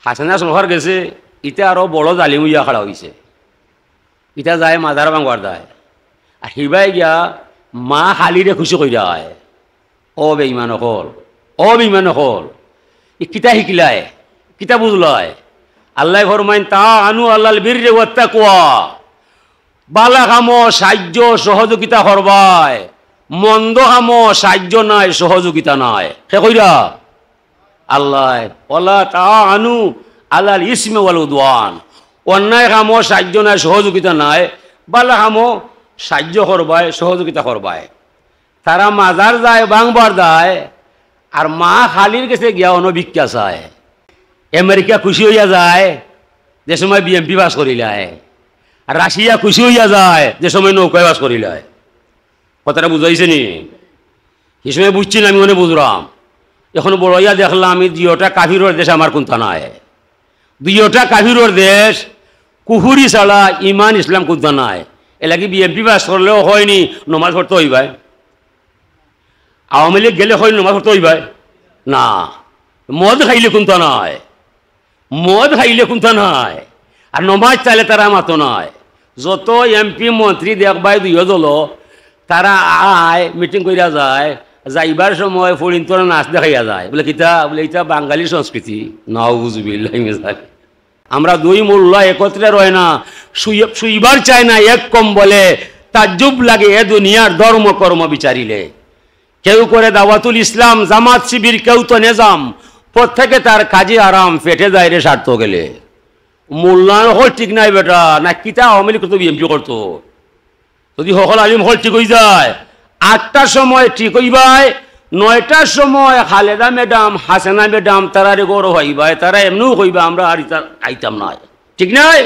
হাসানা সরকার গেছে, ইটা আরো বড় জালিম হইয়া খাড়া হয়েছে। ইটা যায় মাদার ভাঙবার দেয়, আর হিবাই গিয়া মা খালিরে খুশি কইরা হয়। ও বেঈমান হল, ও বেঈমান হল, ই কিতা শিকিলায়, কিতা বুঝলয়? আল্লাহ ফরমাইন তা আনু আল্লাহল বিররি ওয়াত তাকওয়া, বালা কামো সাহায্য সহযোগিতা করবায়, মন্দ কামো সাহায্য নাই সহযোগিতা নাই। সে কইরা আল্লাহ ওলা তা আনু আল্লাহল ইসমে ওয়াল উদওয়ান, অন্যায় কামো সাহায্য নাই সহযোগিতা নাই, বালা কামো সাহায্য করবায় সহযোগিতা করবায়। তারা মাজার যায় বাংবার যায়, আর মা খালির কাছে গিয়া অনভিক্ষা চায়। আমেরিকা খুশি হইয়া যায় যে সময় বিএমপি পাস করিলায়, আর রাশিয়া খুশি হইয়া যায় যে সময় নৌকায় পাস করিলায়। কথাটা বুঝাইছে নি? এই সময় বুঝছি না, আমি মনে বুঝলাম। এখন বড়ইয়া দেখলাম আমি দুইটা কাফিরর দেশ আমার কোনটা নাই, দুইটা কাফিরর দেশ, কুহুরি ছাড়া ইমান ইসলাম কোনটা নাই। এলাকি বিএমপি পাস করলেও হয়নি নমাজ পড়তে হইবাই, আওয়ামী লীগ গেলে হয় নমাজ পড়তে হইবাই না, মদ খাইলে কোনটা নাই, মদ খাইলে কোনটা নাই, আর নমাজ চাইলে তারা মাতো নাই। যত এমপি মন্ত্রী দেখবাই দুই দল, তারা আয় মিটিং করিয়া যায়, যাইবার সময় ফরিন্তর নাচ দেখাইয়া যায়। বলে কিতা? বলে এটা বাঙালি সংস্কৃতি। নাউজুবিল্লাহ। আমরা দুই মোল্লা একত্রে রয় না, শুইবার চায় না এক কম বলে, তাজ্জুব লাগে এ দুনিয়ার ধর্ম কর্ম বিচারিলে। কেউ করে দাওয়াতুল ইসলাম জামাত শিবির, কেউ তো নেজাম, প্রত্যেকে তার কাজে আরাম, পেটে যায় রে স্বার্থ গেলে। মূল্যায়ন হল ঠিক নাই বেটা, না কিতা আওয়ামী লীগ করতো বিএমপি করতো। যদি সকল আলিম হল ঠিক হয়ে যায়, 8টার সময় ঠিক হইবাই, 9টার সময় খালেদা ম্যাডাম হাসেনা ম্যাডাম তারা রে গৌরব হইবাই, তারা এমনিও কইবা আমরা আর আইতাম নাই, ঠিক নাই?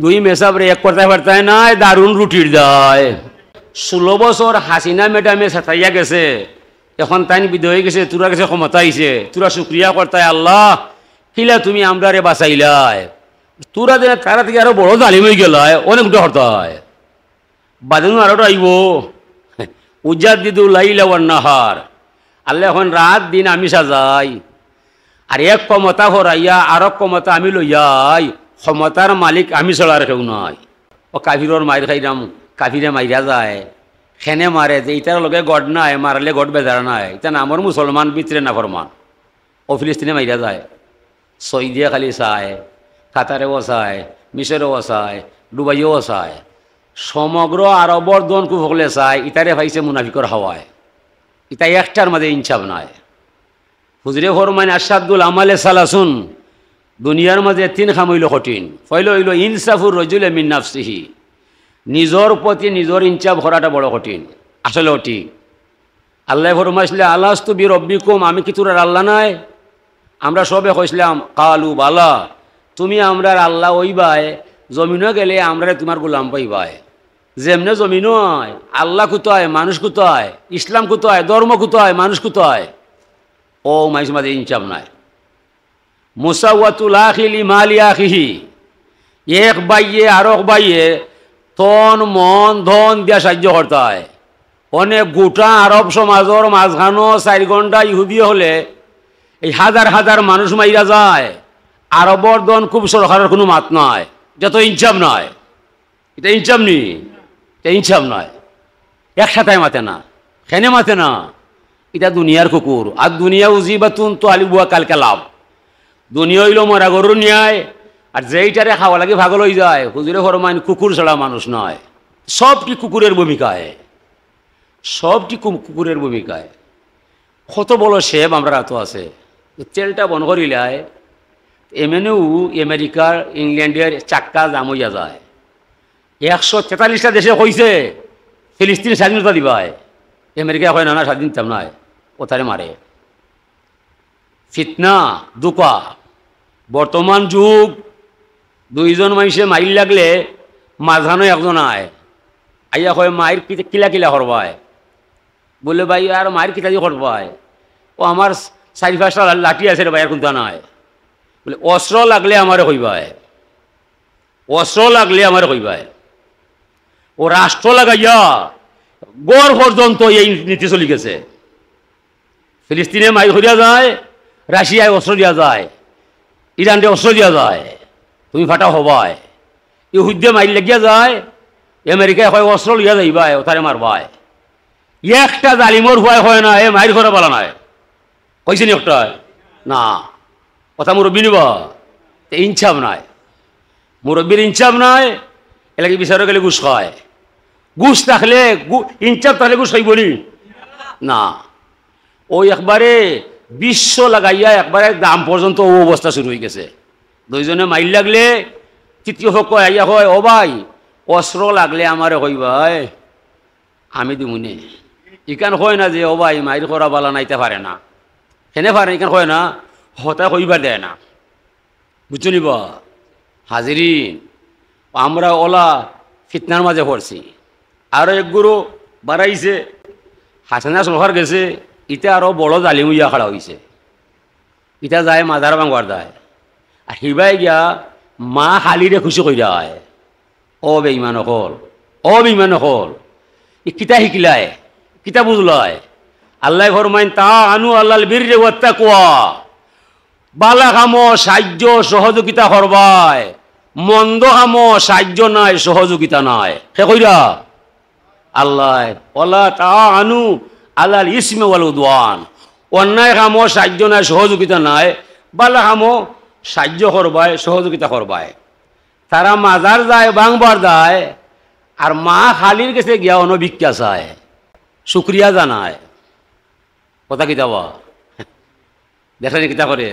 দুই মেসাব রে এক করতে পারতাই নাই, দারুণ রুটির দেয়। 16 বছর হাসিনা ম্যাডামে সাথাইয়া গেছে, এখন তাই বিদয় হয়ে গেছে, তোরা কাছে ক্ষমতা আইছে, তোরা শুক্রিয়া করতাই আল্লাহ কিলা তুমি আমরা রে বাঁচাইলাই। তোরা দিনে তারা থেকে আরো বড় জালিম হয়ে গেল, অনেক হয় বাদিন আরো আইব। উজ্জাদিদু লাইলা ওয়ান নাহার, আল্লাহ এখন রাত দিন আমি সাজাই, আর এক ক্ষমতা হরাইয়া আর ক্ষমতা আমি লইয়াই, ক্ষমতার মালিক আমি ছাড়া আর কেউ নাই। ও কাফিরর মাইর খাইরাম, কাফিরে মাইরা যায়, খেনে মারে যে ইটার লগে গড নাই, মারলে গড বেজার নাই, এটা নামর মুসলমান ভিতরে না ফরমান। ও ফিলিস্তিনে মাইরা যায়, সৌদিয়া খালি চায়, কাতারেও চায়, মিশরেও চায়, ডুবাইও চায়, সমগ্র আরবর দন কুফলে চায়। ইতারে ভাইছে মুনাফিকর হাওয়ায়, ইতা একটার মাঝে ইনসাফ নাই। হুজরে ফরমান আশাদুল আমালে সালাসুন, দুনিয়ার মাঝে 3 কাম হইল কঠিন। পয়লো হইল ইনসাফুর রজুলে মিন নাফসিহি, নিজর প্রতি নিজর ইনসাফ করাটা বড় কঠিন। আসলেও ঠিক। আল্লাহ ফরমাইছিলেন আলাস্তু বি রব্বিকুম, আমি কি তোর আল্লাহ নাই? আমরা সবে কইছিলাম কালু বালা, তুমি আমরার আল্লাহ ওইবাই, জমিনও গেলে আমরা তোমার গোলাম পাইবাই। যেমনে জমিন হয়, আল্লাহ কোথায়, মানুষ কোথায়, ইসলাম কোথায়, ধর্ম কোথায়, মানুষ কোথায়? ও মাইজ মাঝে ইনসাফ নাই। মুসাওয়াতুল আখিলি মালি আখিহি, এক বাইয়ে আরক বাইয়ে তন মন ধন দিয়া সাহায্য করতে হয়। অনেক গোটা আরব সমাজের মাঝখানো 4 ঘন্টা ইহুদি হলে এই হাজার হাজার মানুষ মাইরা যায়। আরবর দন খুব সরকারের কোনো মাত নাই, যত ইনসাফ নয়, এটা ইনসাফ নি, এটা ইনসাফ নয়। একসাথে মাতে না, খেনে মাতে না, এটা দুনিয়ার কুকুর। আর দুনিয়া উজিবাতুন তো আলিবুয়া কালকে লাভ। দুনিয়া হইল মরা গরুর ন্যায়, আর যেইটারে খাওয়া লাগে ভাগল হয়ে যায়। হুজুরে ফরমান কুকুর ছাড়া মানুষ নয়, সবটি কুকুরের ভূমিকায়, সবটি কুকুরের ভূমিকায়। কত বড় শেপ আমরা তো আছে। তেলটা বন করিলায় এমনিও আমেরিকার ইংল্যান্ডের চাক্কা জাম হইয়া যায়। 143টা দেশে কইছে ফিলিস্তিন স্বাধীনতা দিবায়, আমেরিকা হয় না স্বাধীন দিতাম নাই, ওথারে মারে। ফিতনা দুপা বর্তমান যুগ, 2 জন মানুষে মাইল লাগলে মাঝখানো একজন আয় আইয়া কয় মায়ের কিলা কিলা করবায়। বলে ভাই আর মায়ের কিতা দিয়ে করবায়? ও আমার 4-5টা লাঠি আছে রে ভাই, আর কোনটা নাই। বলে অস্ত্র লাগলে আমারে কইবায়, অস্ত্র লাগলে আমারে কইবায়। ও রাষ্ট্র লাগাইয়া গড় পর্যন্ত এই নীতি চলি গেছে। ফিলিস্তিনে মাইল করিয়া যায়, রাশিয়ায় অস্ত্র দিয়া যায়। ইরান দিয়ে অস্ত্র দিয়া যায়, তুমি ফাটা হবায়, ইহুদ্দে মাইল লাগিয়া যায়, আমেরিকায় হয় অস্ত্র লিয়া যাইবায়, ওথারে মারবায়। একটা জালিমর ভয় হয় না, এ মাইর ঘরে বলা নাই, কইছেনি একটা না কথা মুরব্বী নিবা, ইনসাফ নাই, মুরব্বীর ইনসাফ নাই, এলাকি বিচারে গেলে ঘুষ খায়, ঘুষ থাকলে ইনসাফ থাকলে ঘুষ খাইবনি না। ওই একবারে বিশ্ব লাগাইয়া একবারে দাম পর্যন্ত ও অবস্থা শুরু হয়ে গেছে। দুইজনে মাইল লাগলে তৃতীয় পক্ষ আইয়া হয়, ও ভাই অস্ত্র লাগলে আমারে কই ভাই আমি দিমুনি, ইকান হয় না যে ও ভাই মাইর করা বালা নাইতে পারে না, হেনে পারে ইকান হয় না, হতা কইবার দেয় না, বুঝছো নিবা হাজিরিন। আমরা ওলা ফিতনার মাঝে পড়ছি। আরো এক গুরু বাড়াইছে, হাসানা সরকার গেছে, ইটা আরো বড় জালিম ইয়া খাড়া হয়েছে, ইটা যায় মাজার ভাঙবার দেয়, আর হিবাই গিয়া মা হালিরে খুশি কই যায়। ও বেঈমান হল, ও বেঈমান হল, ই কিতা শিকিলায়, কিতা বুঝলায়। আল্লাহ ফরমাইন তা আনু আল্লাহল বিররি ওয়াত তাকওয়া, বালা কামো সাহায্য সহযোগিতা করবায়, মন্দ কামো সাহায্য নাই সহযোগিতা নাই। সে কইরা আল্লাহ ওলা তা আনু আল্লাহল ইসমে ওয়াল উদওয়ান, অন্যায় কামো সাহায্য নাই সহযোগিতা নাই, বালা কামো সাহায্য করবায় সহযোগিতা করবায়। তারা মাজার যায় বাংবার যায়, আর মা খালির কাছে গিয়া অনভিক্ষা চায়, শুক্রিয়া জানায়। কথা কিতা বা দেখলেন কিতা করে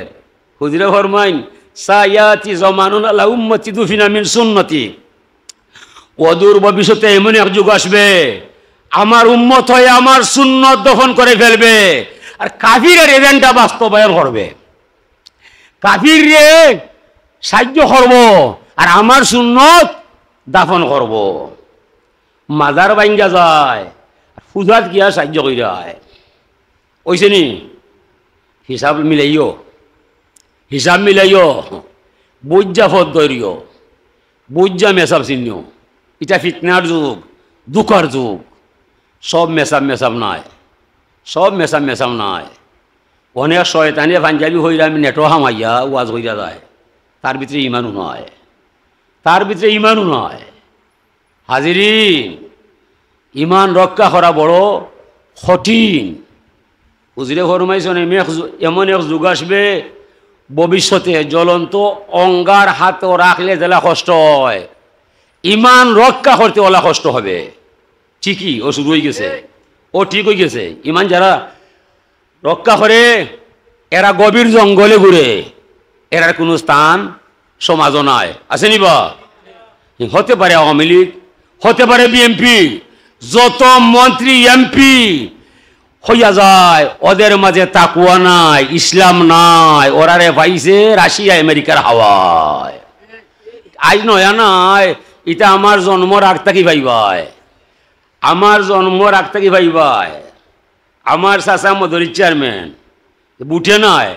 হুজুরে ফরমাইন সায়াতি জমানুন আলা উম্মতি দুফিনা মিন সুন্নতি, অদূর ভবিষ্যতে এমন এক যুগ আসবে আমার উম্মত হয়ে আমার সুন্নত দফন করে ফেলবে, আর কাফিরের এজেন্ডা বাস্তবায়ন করবে, কাফির রে সাহায্য করব আর আমার সুন্নত দাফন করব। মাজার ভাঙ্গা যায়, পূজাত গিয়া সাহায্য কইরায়, ওইছে নি হিসাব মিলাইও, হিসাব মিলাইও, বুঝা ফদ দৈর্য, বুঝা মেসাব চিহ্ন। এটা ফিতনার যুগ, দুঃখর যুগ, সব মেসাব মেসাব নাই, সব মেসাব মেসাব নাই। অনেক শয়তানি পাঞ্জাবি হইলে আমি নেটো হামাইয়া ওয়াজ হইয়া যায়, তার ভিতরে ইমানও নয়, তার ভিতরে ইমানও নয়। হাজিরিন, ইমান রক্ষা করা বড় কঠিন। হুজুরে ফরমাইছেন এমন এক যুগ আসবে ভবিষ্যতে জ্বলন্ত অঙ্গার হাত রাখলে যেলা কষ্ট হয়, ইমান রক্ষা করতে ওলা কষ্ট হবে। ঠিকই ও শুরু হয়ে গেছে, ও ঠিক হয়ে গেছে। ইমান যারা রক্ষা করে এরা গভীর জঙ্গলে ঘুরে, এরার কোনো স্থান সমাজও নাই, আছে নিবা। হতে পারে আওয়ামী লীগ, হতে পারে বিএনপি, যত মন্ত্রী এমপি হইয়া যায় ওদের মাঝে তাকুয়া নাই, ইসলাম নাই, ওরারে পাইছে রাশিয়া আমেরিকার হাওয়ায়। আজ নয়া নাই, এটা আমার জন্মর আগ থাকি ভাইবাই, আমার জন্মর আগ থাকি ভাইবাই। আমার চাচা মদরির চেয়ারম্যান, বুটে নাই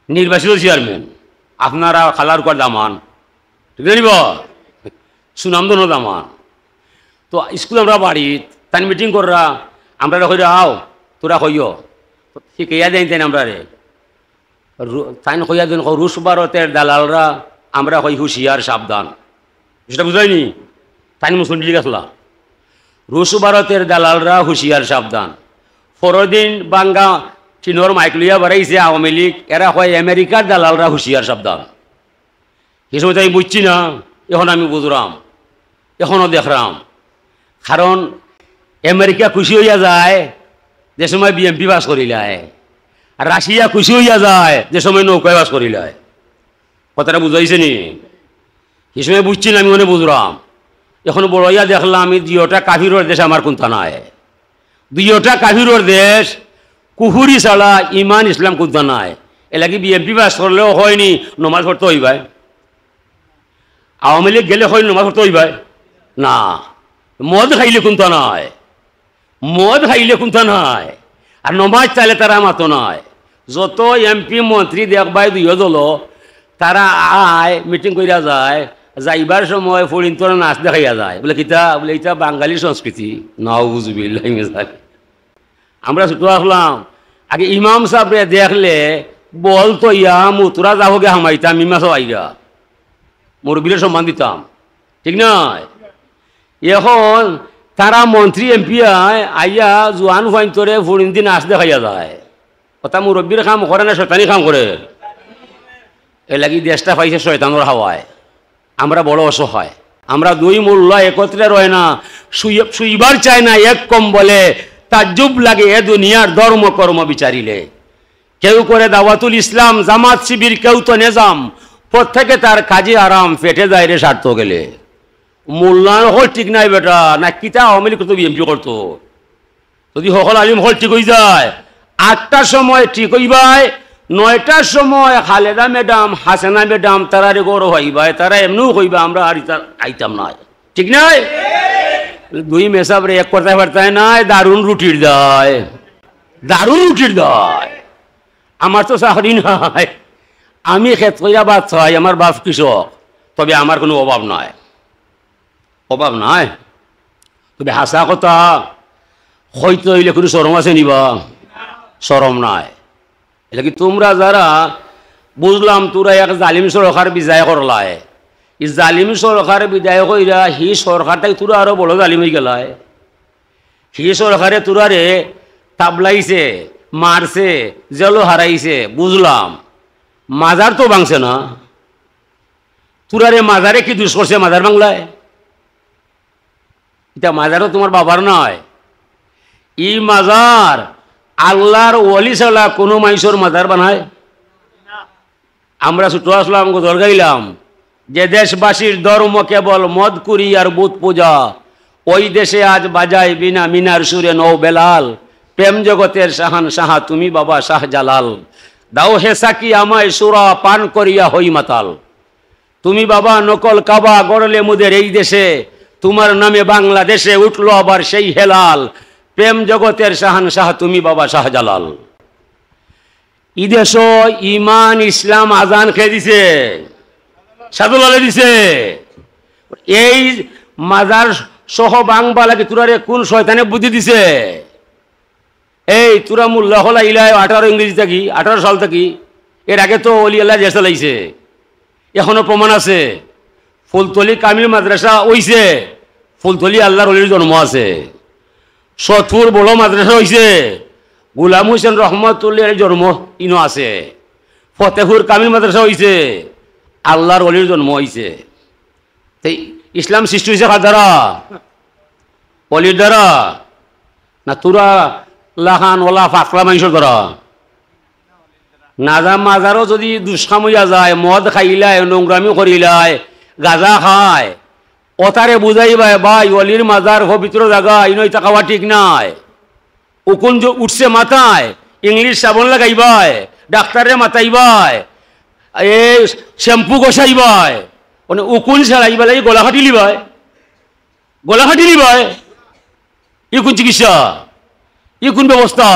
নির্বাচিত চেয়ারম্যান, আপনারা খালার কর দামান, ঠিক আছে নিব সুনামদন দামান। তো স্কুল আমরা বাড়ি তাই মিটিং কররা, আমরা কইরা আও তোরা কইও শিখাইয়া দেন তাই আমরা রে তাই কইয়া দেন রুশ ভারতের দালালরা, আমরা কই হুঁশিয়ার সাবধান, সেটা বুঝাইনি তাই মুসলিম লীগ আসলা। রুশ ভারতের দালালরা হুঁশিয়ার সাবধান। পরদিন বাঙ্গা চিনোর মাইক লইয়া বাড়াইছে আওয়ামী লীগ, এরা কয় আমেরিকার দালালরা হুঁশিয়ার সাবধান। এই সময় আমি বুঝছি না, এখন আমি বুঝলাম, এখনও দেখলাম। কারণ আমেরিকা খুশি হইয়া যায় যে সময় বিএমপি বাস করিলায়, আর রাশিয়া খুশি হইয়া যায় যে সময় নৌকায় বাস করিলায়। কথাটা বুঝাইছে নি? এই সময় বুঝছি না, আমি মনে বুঝলাম। এখন বড়ইয়া দেখলাম আমি দুইটা কাফিরর দেশ আমার কোনটা নাই, দুইটা কাফিরর দেশ, কুহুরি ছাড়া ইমান ইসলাম কোনটা নাই। এলাকি বিএমপি বাস করলেও হয়নি নমাজ পড়তে হইবাই, আওয়ামী লীগ গেলে হয় নমাজ পড়তে হইবাই না। মদ খাইলে কোনটা নাই, মদ খাইলে কোনটা নাই, আর নমাজ চাইলে তারা মাতো নাই। যত এমপি মন্ত্রী দেখবাই দুই দল, তারা আয় মিটিং করিয়া যায়, যাইবার সময় ফরিন্তর নাচ দেখাইয়া যায়, বলে কিতা বলে এটা বাঙালি সংস্কৃতি। নাউজুবিল্লাহ। আমরা ছুটো আসলাম, আগে ইমাম সাহেবরে দেখলে বল তো ইয়া মুতুরা যাবো গে হামাইতাম মিমাসও আইগা মুরব্বীর সম্মান দিতাম, ঠিক নয়? এখন তারা মন্ত্রী এমপি আইয়া জোয়ান ফাইন্তরে ফুরিন দিন আস দেখাইয়া যায়, কথা মুরব্বীর কাম করে না শয়তানি কাম করে। এ লাগি দেশটা পাইছে শয়তানোর হাওয়ায়। আমরা বড় অসহায়, আমরা দুই মোল্লা একত্রে রয় না, শুইবার চায় না এক কম বলে। তাজ্জুব লাগে এ দুনিয়ার ধর্ম কর্ম বিচারিলে। কেউ করে দাওয়াতুল ইসলাম, জামাত শিবির, কেউ তো নেজাম, প্রত্যেকে তার কাজে আরাম, ফেটে যায় রে স্বার্থ গেলে। মূল্যায়ন হল ঠিক নাই বেটা, না কিতা আওয়ামী লীগ করতো, বিএমপি করতো। যদি সকল আলিম হল ঠিক হয়ে যায়, 8টার সময় ঠিক হইবাই, 9টার সময় খালেদা ম্যাডাম, হাসেনা ম্যাডাম তারা রে গৌরব হইবাই, তারা এমনিও কইবা আমরা আর আইতাম না, ঠিক নাই? দুই মেসাব রে এক করতে পারতায় নাই, দারুণ রুটির দেয়, দারুণ রুটির দেয়। আমার তো চাকরি নাই, আমি খেত কইয়া বাদ চাই, আমার বাপ কৃষক, তবে আমার কোনো অভাব নাই, অভাব নাই। তবে হাসা কথা হয়তো হইলে কোনো শরম আছে নিবা? শরম নাই। এটা কি তোমরা যারা বুঝলাম তোরা এক জালিম সরকার বিদায় করলায়, এই জালিম সরকার বিদায় কইরা হি সরকারটাই তোরা আরো বড় জালিম হয়ে গেলায়। হি সরকারে তোরা রে তাবলাইছে, মারছে, জেলও হারাইছে, বুঝলাম। মাজার তো ভাঙছে না, তোরা রে মাজারে কি দুষ করছে? মাজার বাংলায় এটা মাজারও তোমার বাবার নয়। ই মাজার আল্লাহর ওলি ছাড়া কোনো মানুষের মাজার বানায়? আমরা ছোট আসলাম, গজল গাইলাম যে দেশবাসীর ধর্ম কেবল মদ কুরি আর বুত পূজা, ওই দেশে আজ বাজায় বিনা মিনার সুরে নৌ বেলাল, প্রেম জগতের শাহান শাহা তুমি বাবা শাহ জালাল, দাও হে সাকি আমায় সুরা পান করিয়া হই মাতাল, তুমি বাবা নকল কাবা গড়লে মুদের এই দেশে, তোমার নামে বাংলাদেশে উঠলো আবার সেই হেলাল, প্রেম জগতের শাহান শাহ তুমি বাবা শাহজালাল। ই দেশ ইমান ইসলাম আজান খেয়ে দিছে, সাদুলালে দিছে। এই মাজার সহ বাংবা লাগে তোরারে কোন শয়তানে বুদ্ধি দিছে? এই তোরা মোল্লা হলা ইলাই 18 ইংরেজি থাকি, 18 সাল থাকি। এর আগে তো অলি আল্লাহ দেশ চালাইছে, এখনো প্রমাণ আছে। ফুলতলি কামিল মাদ্রাসা হইছে, ফুলতলি আল্লাহর অলির জন্ম আছে। সতপুর বড় মাদ্রাসা হয়েছে, গুলাম হোসেন রহমতুল্লাহ জন্ম ইনো আছে। ফতেপুর কামিল মাদ্রাসা হয়েছে, আল্লাহর অলির জন্ম হয়েছে। তাই ইসলাম সৃষ্টি হয়েছে কার দ্বারা? অলির দ্বারা না তোরা লাহান ওলা ফাকলা মানুষের দ্বারা? নাজা মাজারও যদি দুষ্কাম হইয়া যায়, মদ খাইলায়, নোংরামি করিলায়, গাঁজা খায়, ওতারে বুঝাইবাই ভাই অলির মাজার পবিত্র জায়গা, ইনই তাকাওয়া ঠিক নাই। উকুন যে উঠছে মাথায়, ইংলিশ সাবন লাগাইবাই, ডাক্তারে মাতাইবাই, এই শ্যাম্পু গসাইবাই, মানে উকুন ছাড়াইবা লাগে গলা খাটি লিবাই, গলা খাটি লিবাই। ই কোন চিকিৎসা? ই কোন ব্যবস্থা?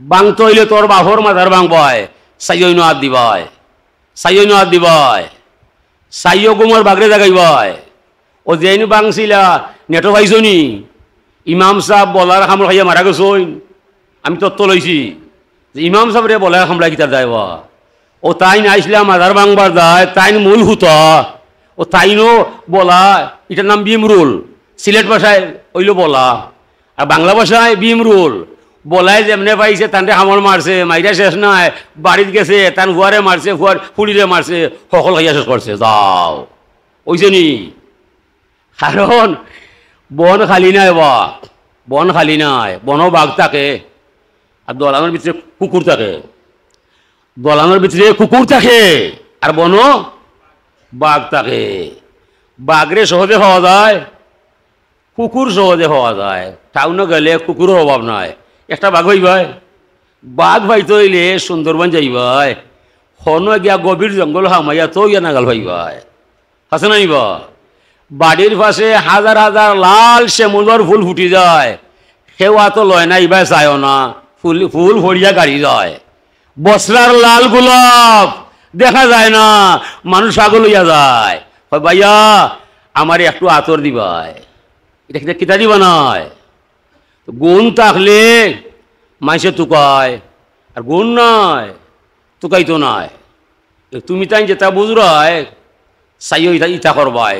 বাংতে হইলে তোর বাহর মাজার বাংবাই, সাইয়ন হাত দিবাই, সাইয়ন হাত দিবাই, সাইয় গুমর বাগরে জাগাইবাই। ও যেন বাংছিলা নেটো পাইছনি, ইমাম সাহেব বলার খামড় খাইয়া মারা গেছইন। আমি তত্ত্ব লইছি যে ইমাম সাহেব রে বলার খামড়া কিতার যাইবা। ও তাইন আইসলাম মাজার বাংবার যায়, তাইন মূল হুতা। ও তাইনও বলা, এটার নাম বিমরুল, সিলেট ভাষায় হইল বলা, আর বাংলা ভাষায় বিমরুল। বলাই যেমনে পাইছে তানরে হামল মারছে, মাইরা শেষ নাই, বাড়িতে গেছে, তান হুয়ারে মারছে, হুয়ার ফুড়িরে মারছে, সকল খাইয়া শেষ করছে। যাও ওইছে নি? কারণ বন খালি নাই, বা বন খালি নাই, বনও বাঘ থাকে, আর দলানোর ভিতরে কুকুর থাকে, দলানোর ভিতরে কুকুর থাকে, আর বনও বাঘ থাকে। বাঘরে সহজে পাওয়া যায়, কুকুর সহজে পাওয়া যায়। টাউনে গেলে কুকুরের অভাব নাই, একটা বাঘ হইবাই। বাঘ ভাইতে হইলে সুন্দরবন যাইবাই, হন গিয়া গভীর জঙ্গল হামাইয়া তো গিয়া নাগাল ভাইবাই, আছে নাইবা? বাড়ির পাশে হাজার হাজার লাল শ্যামলর ফুল ফুটি যায়, সেওয়া তো লয় না, ইবাই চায়ও না, ফুল ফুল ভরিয়া গাড়ি যায়। বসরার লাল গোলাপ দেখা যায় না, মানুষ আগল লইয়া যায়। ভাইয়া আমার একটু আতর দিবাই, এটা কিতা দিবা নয়? গুণ থাকলে মাইসে তুকায়, আর গুণ নয় তুকাইতো নাই তুমি তাই যেটা বুঝরায় চাইও ইটা করবাই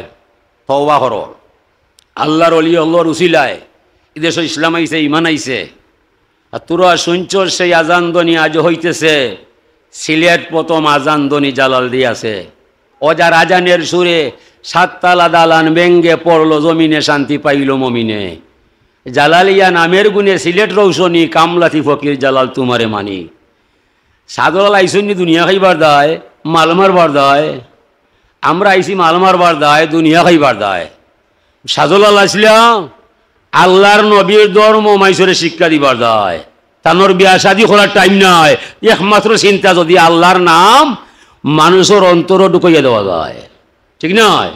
তওবা করো আল্লাহর অলি আল্লাহর উসিলায় এদেশ ইসলাম আইছে ইমান আইছে আর তোরা শুনছর সেই আজানদনি আজ হইতেছে সিলেট প্রথম আজানদনি জালাল দিয়াছে অজার আজানের সুরে সাততালা দালান ব্যঙ্গে পড়লো জমিনে শান্তি পাইল মমিনে জালালিয়া নামের গুণে সিলেট রৌশনি কামলাতি ফকির জালাল তোমারে মানি সাদলাল আইসনি দুনিয়া খাইবার দায় মালমারবার দায় আমরা আইসি মালমারবার দায় দুনিয়া খাইবার দায় সাদলাল আসলাম আল্লাহর নবীর ধর্ম মাইসরে শিক্ষা দিবার দায় তানোর বিয়া শাদী করার টাইম নাই একমাত্র চিন্তা যদি আল্লাহর নাম মানুষের অন্তর ঢুকাইয়া দেওয়া যায় ঠিক নয়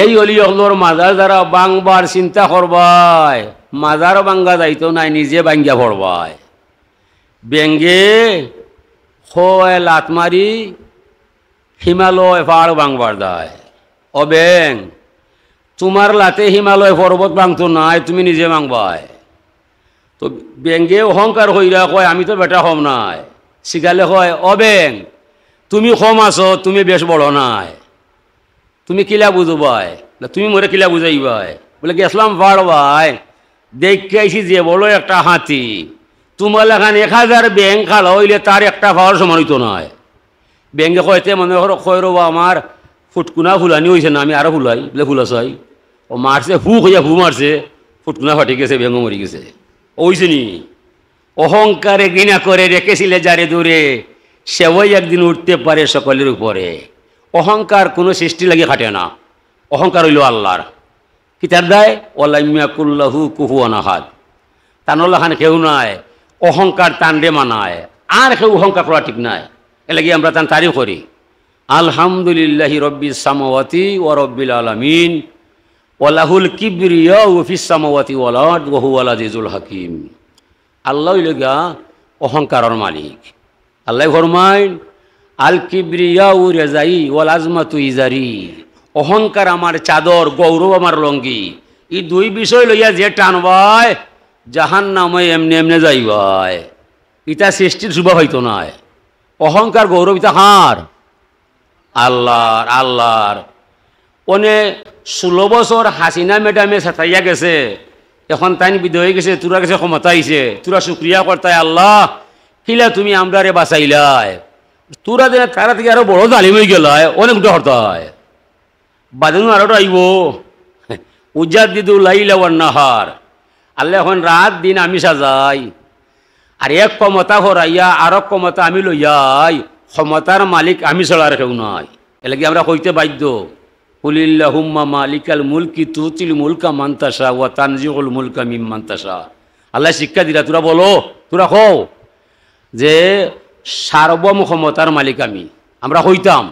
এই অলি আল্লাহর মাজার দ্বারা বাংবার চিন্তা করবাই মাজার বাঙ্গা যাইতো নাই নিজে বাঙ্গিয়া পড়বাই বেঙ্গে হয় লাত মারি হিমালয় পাহাড় বাংবার দায় ও ব্যাং তোমার লাতে হিমালয় পর্বত ভাঙতো নাই তুমি নিজে ভাঙবাই তো ব্যাঙ্গে অহংকার হইরা কয় আমি তো বেটা কম নাই শিখালে কয় ও ব্যাং তুমি কম আছো তুমি বেশ বড় নাই তুমি কিলা বুঝবাই না তুমি মোরে কিলা বুঝাইবাই বলে গেছিলাম পাড়বাই দেখে আইসি যে বলো একটা হাতি তোমার এখানে 1000 ব্যাং খালা হইলে তার একটা পাওয়ার সমান হইতো নয় ব্যাঙ্গে কয়তে মনে করো কয় রবা আমার ফুটকুনা ফুলানি হয়েছে না আমি আরো ফুলাই বলে ফুলা চাই ও মারছে ফু হইয়া ফু মারছে ফুটকুনা ফাটি গেছে ব্যাঙ্গ মরি গেছে ওইছে নি অহংকারে ঘৃণা করে রেখেছিলে যারে দূরে সেওই একদিন উঠতে পারে সকলের উপরে অহংকার কোনো সৃষ্টি লাগে খাটে না অহংকার হইল আল্লাহর কি তার দায় ওয়ালাইয়াকুল্লাহু কুফুয়ান আহাদ তানল্লাহান কেউ নাই অহংকার তান্ডে মানায় আর কেউ অহংকার করা ঠিক নাই এলাকি আমরা তান তারিফ করি আলহামদুলিল্লাহি রব্বিস সামাওয়াতি ওয়া রব্বিল আলামিন ওয়ালাহুল কিবরিয়াউ ফিস সামাওয়াতি ওয়াল আরদ ওয়া হুয়াল আজিজুল হাকিম আল্লাহ হইলগা অহংকারের মালিক আল্লাহ ফরমায় আল কিবরিয়াউ রেজাই ওয়াল আজমাতু ইজারি অহংকার আমার চাদর গৌরব আমার লঙ্গি এই দুই বিষয় লইয়া যে টানবায় জাহান্নামে এমনি এমনি যাইবায় ইটা সৃষ্টির শুভ হইতো নয় অহংকার গৌরব ইটা হার আল্লাহর আল্লাহর ওনে 16 বছর হাসিনা ম্যাডামে সাথাইয়া গেছে এখন তাই বিদ হয়ে গেছে তোরা কাছে ক্ষমতা আইছে তোরা শুক্রিয়া করতাই আল্লাহ কিলা তুমি আমরারে বাঁচাইলাই তোরা দিনে তারা থেকে আরো বড় জালিম হয়ে গেল অনেক হরতায় বাদন আরোটা আইব উজ্জাদ দিদু লাইলা ওয়ান নাহার আল্লাহ এখন রাত দিন আমি সাজাই আর এক ক্ষমতা হরাইয়া আর ক্ষমতা আমি লইয়াই ক্ষমতার মালিক আমি ছাড়া আর কেউ নাই এলাকি আমরা কইতে বাধ্য কুলিল্লাহুম্মা মালিকাল মুলকি তুতিল মুলকা মান তাশা ওয়া তানজিউল মুলকা মিম্মান তাশা আল্লাহ শিক্ষা দিলা তোরা বলো তোরা কও যে সার্বভৌম ক্ষমতার মালিক আমি আমরা হইতাম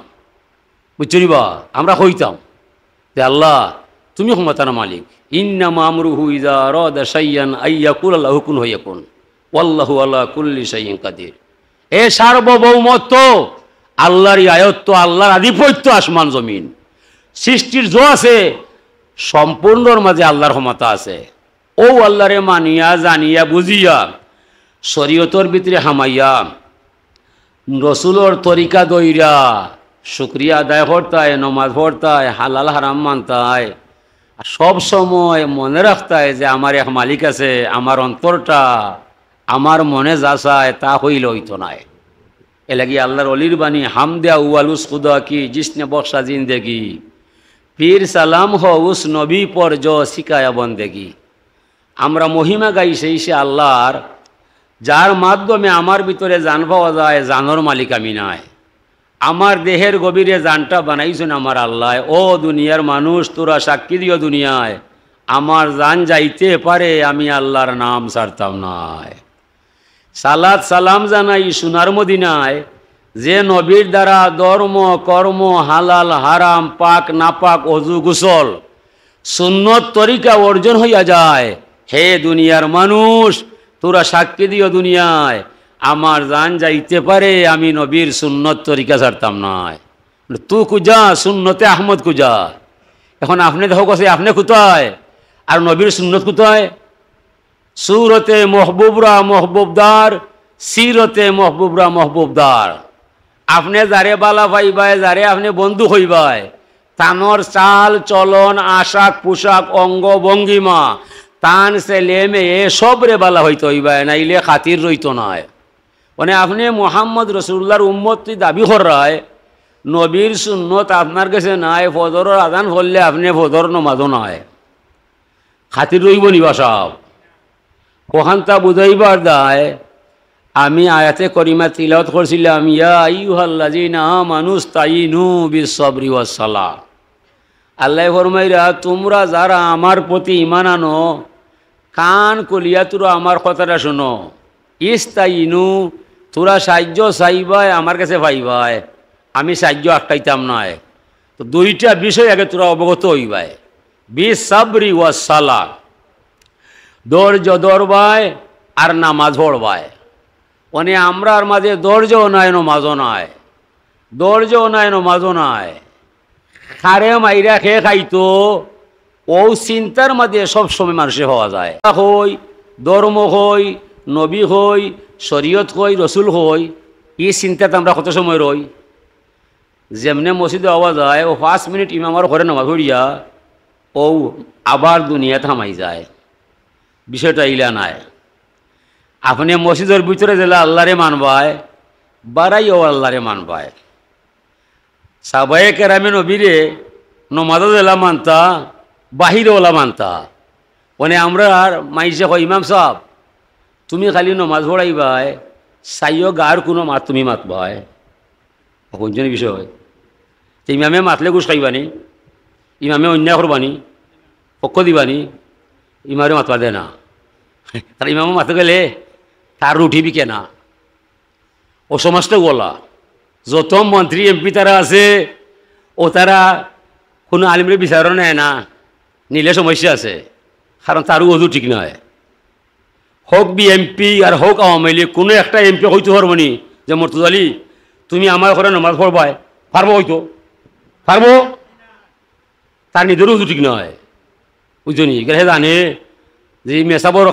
বুঝছি বা আমরা হইতাম যে আল্লাহ তুমি ক্ষমতার মালিক ইন্নামা আমরুহু ইযা আরাদা শাইআন আইয়াকুল লাহু কুন ফায়াকুন ওয়াল্লাহু আলা কুল্লি শাইইন কাদির এ সার্বভৌমত্ব আল্লাহর আয়ত্ত আল্লাহর আধিপত্য আসমান জমিন সৃষ্টির জো আছে সম্পূর্ণর মাঝে আল্লাহর ক্ষমতা আছে ও আল্লাহরে মানিয়া জানিয়া বুঝিয়া শরীয়তর ভিতরে হামাইয়া রসুলোর তরিকা দইরা শুক্রিয়া আদায় করতায় নমাজ পড়তায় হালাল হারাম মানতায় আর সব সময় মনে রাখতায় যে আমার এক মালিক আছে আমার অন্তরটা আমার মনে যা চায় তা হইল হইতো নাই এলাকি আল্লাহর অলির বাণী হামদে উয়ালুস খুদা কি জিসনে বক্সা জিন্দেগি পীর সালাম হো উস নবী পর জ শিকায়া বন্দেগি আমরা মহিমা গাই সেই সে আল্লাহর যার মাধ্যমে আমার ভিতরে জান পাওয়া যায় জানোর মালিক আমি নাই আমার দেহের গভীরে জানটা বানাইছেন আমার আল্লাহ ও দুনিয়ার মানুষ তোরা সাক্ষী দিও দুনিয়ায় আমার জান যাইতে পারে আমি আল্লাহর নাম ছাড়তাম নাই সালাত সালাম জানাই সোনার মদিনায় যে নবীর দ্বারা ধর্ম কর্ম হালাল হারাম পাক নাপাক অজু গোসল সুন্নত তরিকা অর্জন হইয়া যায় হে দুনিয়ার মানুষ তোরা সাক্ষী দিও দুনিয়ায় আমার জান যাইতে পারে আমি নবীর সুন্নত তরিকা ছাড়তাম নাই তু কুজা সুন্নতে আহমদ কুজা এখন আপনি দেখো কাছে আপনি কোথায় আর নবীর সুন্নত কোথায় সুরতে মহবুবরা মহবুবদার সিরতে মহবুবরা মহবুবদার আপনি যারে বালা পাইবাই যারে আপনি বন্ধু হইবাই তানোর চাল চলন আশাক পোশাক অঙ্গ ভঙ্গিমা তান ছেলে মেয়ে সবরে বালা হইতে হইবাই নাইলে খাতির রইত নয় মানে আপনি মোহাম্মদ রসুল্লাহর উম্মতি দাবি করায় নবীর সুন্নত আপনার কাছে নাই ফজরের আজান করলে আপনি ফজর নমাজও নয় খাতির রইব নিবা সব ওখানটা বুঝাইবার দায় আমি আয়াতে করিমা তিলাওয়াত করছিলাম ইয়া আইয়ুহাল্লাযীনা আমানু ইসতাঈনু বিস-সাবরি ওয়াস-সালাহ আল্লাহ ফরমাইরা তোমরা যারা আমার প্রতি ঈমান আনো কান কলিয়া তোরা আমার কথাটা শোনো ইস্তাঈনু তোরা সাহায্য চাইবাই আমার কাছে পাইবাই আমি সাহায্য আটকাইতাম নয় তো দুইটা বিষয় আগে তোরা অবগত হইবাই বিস-সাবরি ওয়াস-সালাহ ধৈর্য ধরবাই আর নামাজ পড়বাই মানে আমরার মাঝে ধৈর্যও নাই নমাজও নাই ধৈর্যও নাই নমাজও নাই খারে মাইরা খেয়ে খাইতো ও চিন্তার মাঝে সবসময় মানুষে হওয়া যায় হই ধর্ম হই নবী হই শরীয়ত হই রসুল হই এই চিন্তাতে আমরা কত সময় রই যেমনে মসজিদে হওয়া যায় ও 5 মিনিট ইমামার ঘরে নামাজ পড়িয়া ও আবার দুনিয়া থামাই যায় বিষয়টা ইলা নাই আপনি মসজিদের ভিতরে জেলা আল্লাহরে মানবায় বাড়াইও আল্লাহরে মানবায় সাহাবায়ে কেরামে নবীরে নমাজও জেলা মানতা বাহিরেওলা মানতা মানে আমরা আর মাইসে কই ইমাম সাহেব তুমি খালি নমাজ পড়াইবাই চাইও গার কোনো মাত তুমি মাতবাই কোনজনের বিষয় ইমামে মাতলে ঘুষ খাইবানি ইমামে অন্যায় করবানি পক্ষ দিবানি ইমামে মাতবা দে না তার ইমামে মাতে গেলে তার উঠিবি কেনা ও সমাজটা বলা যত মন্ত্রী এমপি তারা আছে ও তারা কোনো আলিমের বিচারও নেয় না নিলে সমস্যা আছে কারণ তারও ওজু ঠিক নয় হোক বিএমপি আর হোক আওয়ামী লীগ কোনো একটা এমপি হইতে পারবো নি যে মর্তুজা আলী তুমি আমার ঘরে নামাজ পড়বাই পারবো হয়তো পারবো তার নিজেরও ওজু ঠিক নয় বুঝনি গেলে জানে যে মেসাবর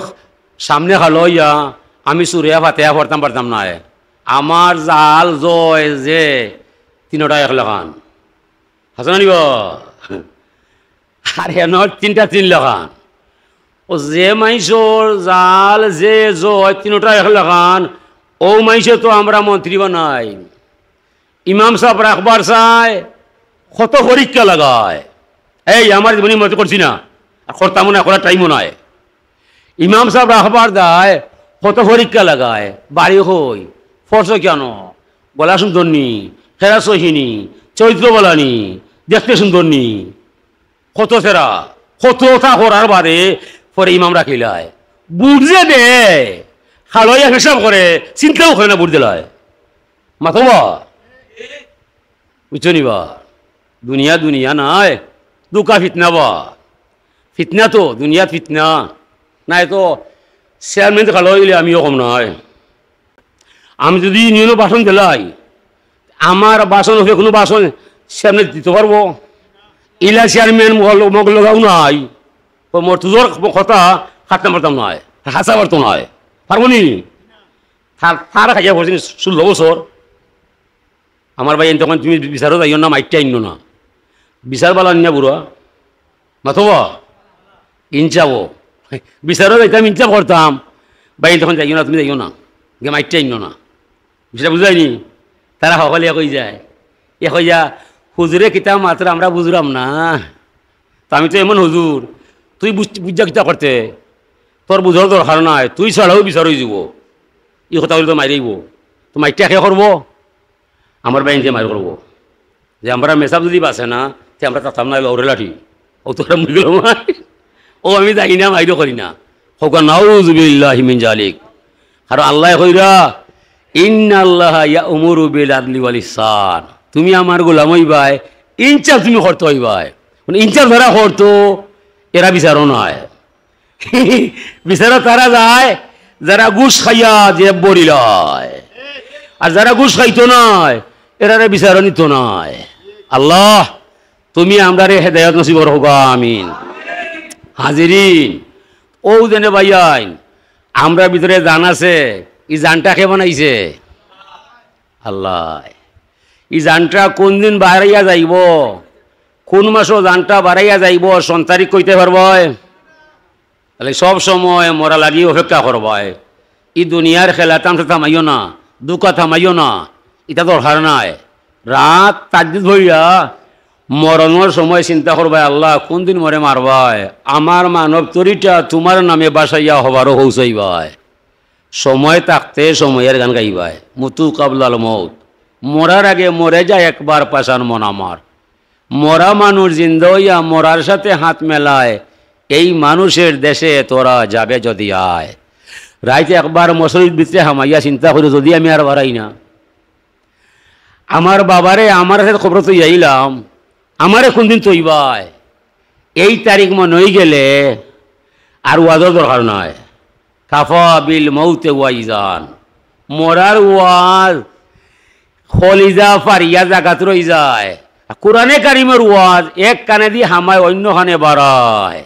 সামনে খালো ইয়া আমি সুরিয়া ফাতেয়া পারতাম না আমার জাল জয় যে 3টা 1 লাখান হাসান নিব আর হেন 3টা 3 লাখান ও যে মাইসর জাল যে জয় 3টা 1 লাখান ও মাইসে তো আমরা মন্ত্রী বানাই ইমাম সাহেব রাখবার চায় কত পরীক্ষা লাগায় এই আমার জীবনী মতো করছি না আর করতাম না করার টাইমও নয় ইমাম সাহেব রাখবার দায় কত পরীক্ষা লাগায় বাড়ি হই ফর্স কেন গলা সুন্দর নি খেরা সহিনী চরিত্র বলানি দেখতে সুন্দর নি কত সেরা কত তা করার বাদে পরে ইমাম রাখিলায় বুঝে দে খালইয়া হিসাব করে চিন্তাও করে না বুঝ দিলায় মাথবা বুঝছো নিবা দুনিয়া দুনিয়া নাই দুকা ফিতনা বা ফিতনা তো দুনিয়া ফিতনা নাই তো চেয়ারম্যান খালো গেলে আমিও কম নয় আমি যদি ইউনিয়নও বাসন দিলাই আমার বাসন হয়ে কোনো বাসন চেয়ারম্যান দিতে পারবো ইলা চেয়ারম্যান মগ লগাও নাই মোর তোর কথা খাটতে পারতাম নয় হাসা পারতো নয় পারবো নি তার খাইয়া করছি 16 বছর আমার ভাই তখন তুমি বিচারও যাইও না মাইকটা আইন না বিচার বালা নিয়া বুড়া মাথবা ইনচাবো বিচারও যাইতাম ইনচাপ করতাম ভাই তখন যাইও না তুমি যাইও না গে মাইকটা আইন না বিষয়টা বুঝায়নি তারা সকলে কই যায় এ কই যা হুজুরে কিতাব মাত্র আমরা বুঝলাম না তা আমি তো এমন হুজুর তুই বুঝা কিতা করতে তোর বুঝার দরকার নাই তুই ছাড়াও বিচার হয়ে যাব এই কথা বলে তো মারিব তো মাইকটা কে করবো আমার বাইনকে মার করবো যে আমরা মেসাব যদি বাসে না তে আমরা তাতাম না ওরে লাঠি ও তোরা মুই গেল ও আমি যাই না মাইরও করি না হোক নাউযু বিল্লাহি মিন জালিক আর আল্লাহ কইরা ইন্নাল্লাহা ইয়া'মুরু বিল আদলি ওয়াল ইহসান তুমি আমার গোলাম হইবাই ইনচার্জ তুমি করতে হইবাই মানে ইনচার্জ যারা করতো এরা বিচারও নয় বিচারও তারা যায় যারা ঘুষ খাইয়া যে বড়ি লয় আর যারা ঘুষ খাইতো নয় এরা বিচারও নিত নয় আল্লাহ তুমি আমরা হেদায়েত নসিব করো আমিন হাজিরিন ও জেনে ভাইয়াইন আমরা ভিতরে জান আছে ই জানটা কে বানাইছে? আল্লাহ। ই জানটা কোন দিন বাড়াইয়া যাইব, কোন মাসও জানটা বাড়াইয়া যাইব সন্তারিক কইতে পারবয়? তাহলে সব সময় মরা লাগি অপেক্ষা করবায়। ই দুনিয়ার খেলা তামসা থামাইও না, দুকা থামাইও না, এটা দরকার নাই। রাত তাজ্জুদ হইয়া মরণের সময় চিন্তা করবায়, আল্লাহ কোন দিন মরে মারবায়, আমার মানব তরিটা তোমার নামে বাসাইয়া হবারও হৌসাইবায়। সময় থাকতে সময়ের গান গাইবায়। মুতু কাবলাল মৌত, মরার আগে মরে যায় একবার পাশান মন আমার। মরা মানুষ জিন্দা হইয়া মরার সাথে হাত মেলায়, এই মানুষের দেশে তোরা যাবে যদি আয়। রাইতে একবার মসজিদ ভিতরে হামাইয়া চিন্তা করি, যদি আমি আর বাড়াই না, আমার বাবারে আমার সাথে খবর তো যাইলাম, আমারে কোনদিন তৈবায়। এই তারিখ মনে হয়ে গেলে আর ওয়াজও দরকার নয়। কাফা বিল মৌতে ওয়াইজান, মরার ওয়াজ খলিজা ফারিয়া জাগাত রই যায়। কোরআনে কারিমের ওয়াজ এক কানে দিয়ে হামায় অন্য কানে বাড়ায়।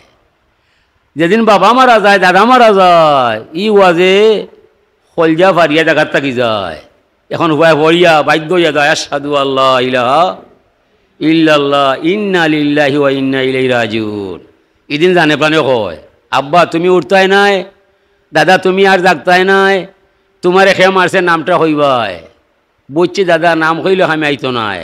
যেদিন বাবা মারা যায়, দাদা মারা যায়, ই ওয়াজে খলজা ফারিয়া জাগাত থাকি যায়। এখন হুয়ায় ভরিয়া বাধ্য হইয়া যায়, আশহাদু আল্লাহ ইলাহা ইল্লাল্লাহ ইন্না লিল্লাহি ওয়া ইন্না ইলাইহি রাজিউন। এদিন জানে প্রাণে কয়, আব্বা তুমি উঠতাই নাই, দাদা তুমি আর জাগতাই নাই, তোমার খে মারছে নামটা হইবাই। বুঝছি দাদা নাম হইলে আমি আইতো নাই।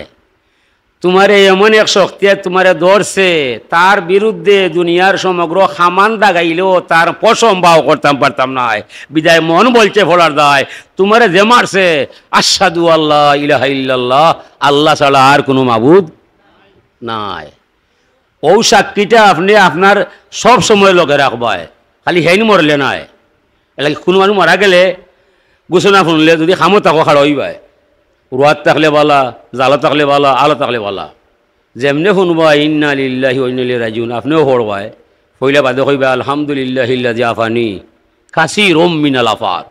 তোমারে এমন এক শক্তি তোমারে ধরছে, তার বিরুদ্ধে দুনিয়ার সমগ্র খামান দাগাইলেও তার পশম বাও করতাম পারতাম নাই। বিদায় মন বলছে ফলার দায়, তোমারে যে মারছে আশহাদু আল্লাহ ইলাহা ইল্লাল্লাহ, আল্লাহ ছাড়া আর কোনো মাবুদ নাই। ও সাক্ষীটা আপনি আপনার সব সময় লগে রাখবায়, খালি হেন মরলে নাই। এলাকি কোনো মানুষ মারা গেলে ঘোষণা শুনলে যদি খামো তাকো খাড়া হইবায়। রোয়াত থাকলে বালা, জালা থাকলে বালা, আলো থাকলে বালা। যেমনে শুনবা ইন্না লিল্লাহি ওয়া ইন্না ইলাইহি রাজিউন, আপনিও পড়বায়। পইলা বাদে কইবা আলহামদুলিল্লাহিল্লাযী আফানি কাসীরুম মিনাল আফাত।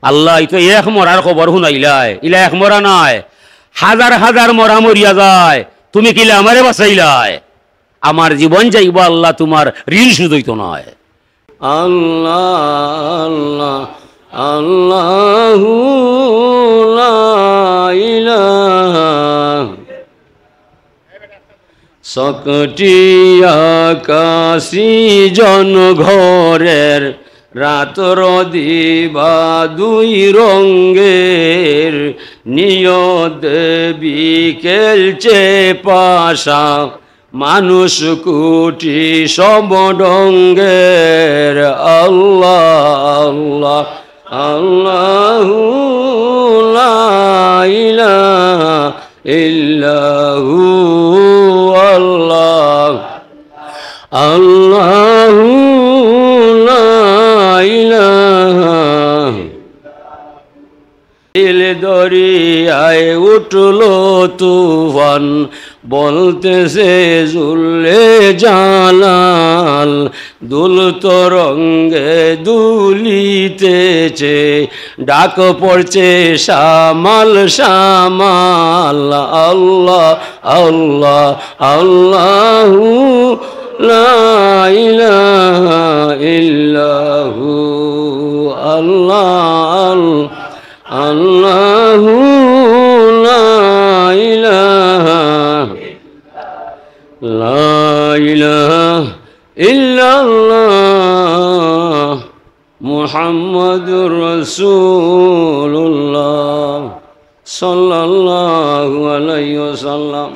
আল্লাহ ইতো এক মরার খবর শুনাইলাই, ইলা এক মরা নাই, হাজার হাজার মরা মরিয়া যায়, তুমি কিলা আমারে বাঁচাইলাই। আমার জীবন যাইব আল্লাহ তোমার ঋণ শুধুইতো নয়। আল্লাহ আল্লাহ আল্লাহু লা ইলাহা। সকটি আকাশী জন ঘরের, রাতর দিবা দুই রঙ্গের, নিয়ত বিকেলছে পাশা, মানুষ কুটি সব ডঙ্গের। আল্লাহ আল্লাহ আল্লাহু লা ইলাহা ইল্লাহু আল্লাহ আল্লাহু লা ইলাহা। দিল দরিয়ায় উঠলো তুফান, বলতেছে জুলে জালাল, দুল তরঙ্গে দুলিতেছে, ডাক পড়ছে শামাল শামাল। আল্লাহ আল্লাহ আল্লাহু লা ইলাহা ইল্লাহু আল্লাহ আল্লাহু লা ইলাহা লা ইলাহা ইল্লাল্লাহ মুহাম্মাদুর রাসূলুল্লাহ সাল্লাল্লাহু আলাইহি ওয়াসাল্লাম।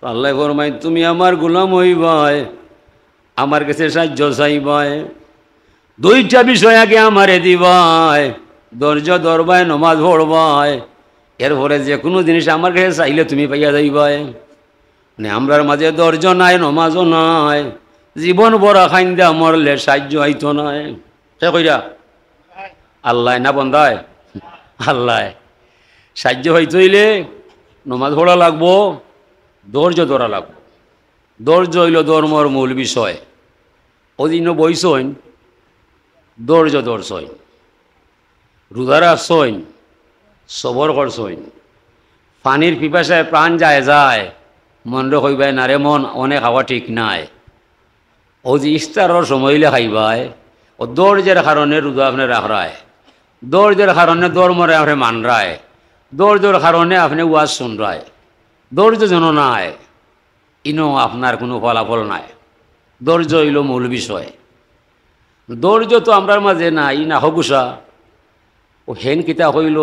আল্লাহ ফরমায়, তুমি আমার গোলাম হইবাই, আমার কাছে সাহায্য চাইবাই, দুইটা বিষয় আগে আমারে দিবাই, ধৈর্য ধরবাই, নমাজ পড়বাই, এরপরে যে কোনো জিনিস আমার কাছে চাইলে তুমি পাইয়া যাইবাই। মানে আমরার মাঝে ধৈর্য নাই, নমাজও নাই, জীবন বড় খাইন্দা মরলে সাহায্য আইতো নাই। সে কইরা আল্লাহ না বন্ধায়, আল্লাহ সাহায্য হইতে হইলে নমাজ পড়া লাগবো, ধৈর্য ধরা লাগবো। ধৈর্য হইল ধর্মর মূল বিষয়। ওদিন বইসইন, ধৈর্য ধরছইন, রোজা রাখছইন, সবর করছইন, পানির পিপাসায় প্রাণ যায় যায়, মনরে কইবাই না রে মন অনেক খাওয়া ঠিক নাই। ও যে ইফতারের সময় হইলে খাইবাই, ও ধৈর্যের কারণে রোজা আপনি রাখরায়। ধৈর্যের কারণে ধর্মরে আপনি মান রায়, ধৈর্যের কারণে আপনি ওয়াজ শুন রায়। ধৈর্য যেন নাই, ইনো আপনার কোনো ফলাফল নাই। ধৈর্য হইল মূল বিষয়। ধৈর্য তো আমরার মাঝে নাই, না হগুসা ও হেন কিতা হইল